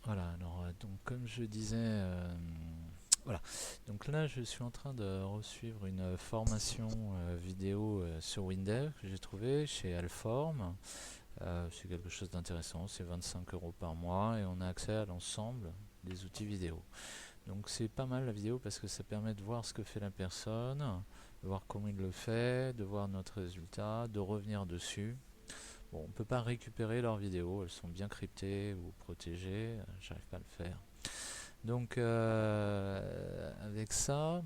Voilà, alors donc comme je disais, voilà. Donc là, je suis en train de suivre une formation vidéo sur Windev que j'ai trouvé chez Alform. C'est quelque chose d'intéressant, c'est 25 € par mois et on a accès à l'ensemble des outils vidéo. Donc c'est pas mal la vidéo parce que ça permet de voir ce que fait la personne, de voir comment il le fait, de voir notre résultat, de revenir dessus. Bon, on ne peut pas récupérer leurs vidéos, elles sont bien cryptées ou protégées, j'arrive pas à le faire. Donc avec ça,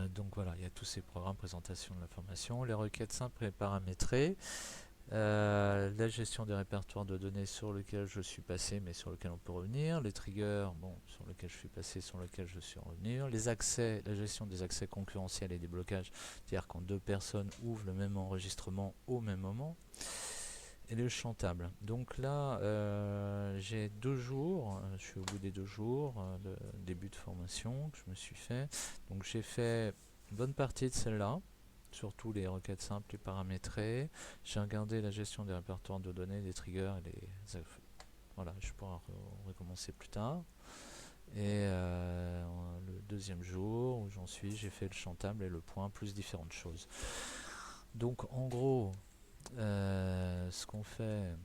donc voilà, il y a tous ces programmes, présentation de l'information, les requêtes simples et paramétrées, la gestion des répertoires de données sur lesquels je suis passé mais sur lesquels on peut revenir, les triggers bon, sur lesquels je suis passé, sur lesquels je suis revenu, les accès, la gestion des accès concurrentiels et des blocages, c'est-à-dire quand deux personnes ouvrent le même enregistrement au même moment, et le chantable. Donc là, j'ai 2 jours, je suis au bout des 2 jours de début de formation que je me suis fait. Donc j'ai fait une bonne partie de celle-là, surtout les requêtes simples et paramétrées. J'ai regardé la gestion des répertoires de données, des triggers et voilà, je pourrai recommencer plus tard. Et le deuxième jour où j'en suis, j'ai fait le chantable et le point, plus différentes choses. Donc en gros, ce qu'on fait,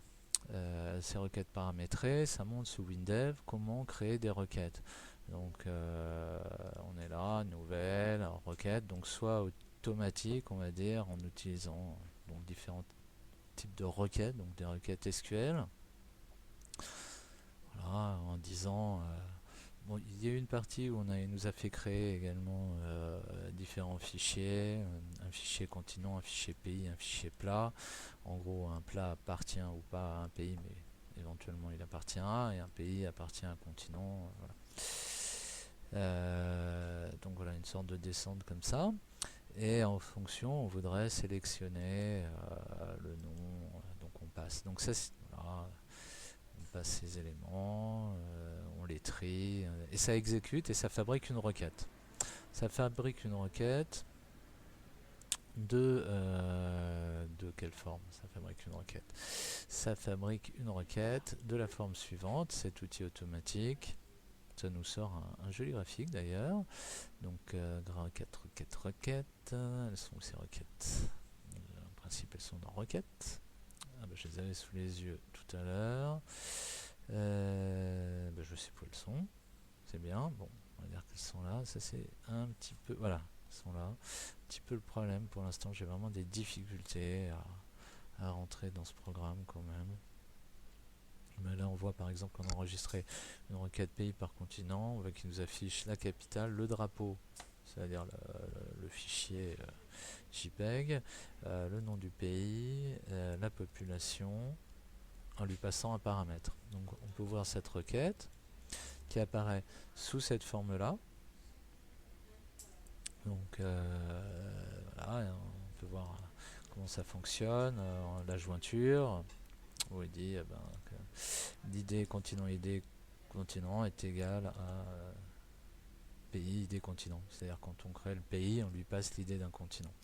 ces requêtes paramétrées, ça montre sous Windev comment créer des requêtes. Donc on est là, nouvelle, requête, donc soit automatique, on va dire, en utilisant donc différents types de requêtes, donc des requêtes SQL, voilà, en disant bon, il y a eu une partie où il nous a fait créer également différents fichiers, un fichier continent, un fichier pays, un fichier plat. En gros, un plat appartient ou pas à un pays, mais éventuellement il appartient à, et un pays appartient à un continent. Voilà. Donc voilà, une sorte de descente comme ça. Et en fonction, on voudrait sélectionner le nom, donc on passe. Donc ça, voilà, on passe ces éléments, on les trie, et ça exécute et ça fabrique une requête. Ça fabrique une requête de quelle forme ça fabrique une requête? Ça fabrique une requête de la forme suivante, cet outil automatique. Ça nous sort un joli graphique d'ailleurs. Donc, requête, requête, requête. Elles sont où ces requêtes? En principe, elles sont dans requête. Ah bah, je les avais sous les yeux tout à l'heure. Bah, je sais pas où elles sont. C'est bien. Bon, on va dire qu'elles sont là. Ça, c'est un petit peu. Voilà, elles sont là. Un petit peu le problème pour l'instant. J'ai vraiment des difficultés à rentrer dans ce programme quand même. Mais là, on voit par exemple qu'on a enregistré une requête pays par continent. On voit qu'il nous affiche la capitale, le drapeau, c'est-à-dire le fichier JPEG, le nom du pays, la population, en lui passant un paramètre. Donc on peut voir cette requête qui apparaît sous cette forme-là. Donc voilà, on peut voir comment ça fonctionne, la jointure, où il dit que l'id continent id continent est égal à pays id continent. C'est-à-dire quand on crée le pays, on lui passe l'id d'un continent.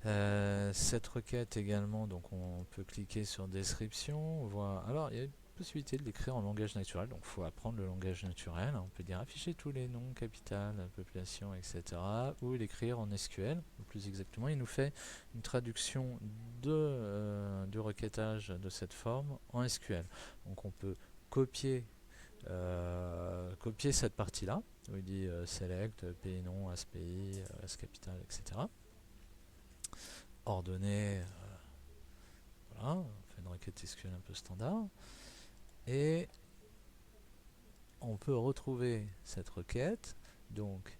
Cette requête également, donc on peut cliquer sur description. On voit, alors il y a une possibilité de l'écrire en langage naturel, donc il faut apprendre le langage naturel. On peut dire afficher tous les noms, capitale, population, etc. Ou l'écrire en SQL, plus exactement. Il nous fait une traduction du requêtage de cette forme en SQL. Donc on peut copier cette partie-là, où il dit select, pays nom, as pays, as capital, etc. Ordonner, voilà, on fait une requête SQL un peu standard. Et on peut retrouver cette requête, donc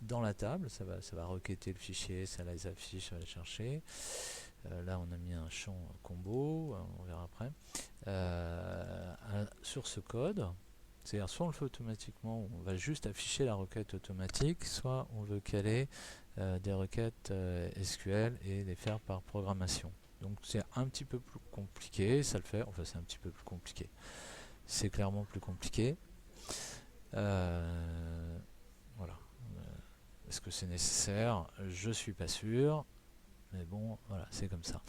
dans la table, ça va requêter le fichier, ça les affiche, ça va les chercher. Là, on a mis un champ combo, on verra après. Sur ce code, c'est-à-dire soit on le fait automatiquement, on va juste afficher la requête automatique, soit on veut caler des requêtes SQL et les faire par programmation. Donc c'est un petit peu plus compliqué, ça le fait, enfin c'est un petit peu plus compliqué. C'est clairement plus compliqué. Voilà. Est-ce que c'est nécessaire? Je suis pas sûr. Mais bon, voilà, c'est comme ça.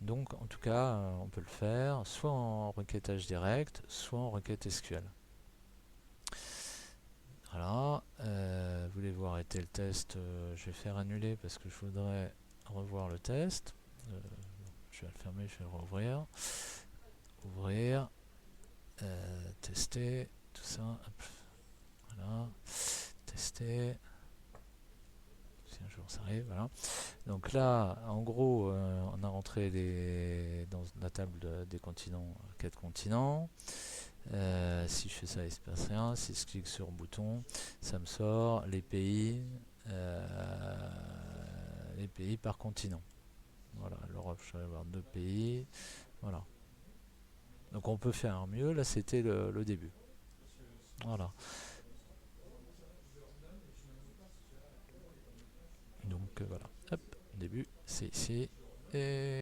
Donc, en tout cas, on peut le faire soit en requêtage direct, soit en requête SQL. Voilà. Voulez-vous arrêter le test? Je vais faire annuler parce que je voudrais revoir le test. Je vais le fermer, je vais le rouvrir. Ouvrir. Tester. Tout ça. Hop. Voilà. Tester. Si un jour ça arrive, voilà. Donc là, en gros, on a rentré dans la table des continents, 4 continents. Si je fais ça, il se passe rien. Si je clique sur le bouton, ça me sort les pays par continent. Voilà, l'Europe, je vais avoir 2 pays. Voilà. Donc on peut faire mieux. Là, c'était le début. Voilà. Donc voilà. Hop, début, c'est ici. Et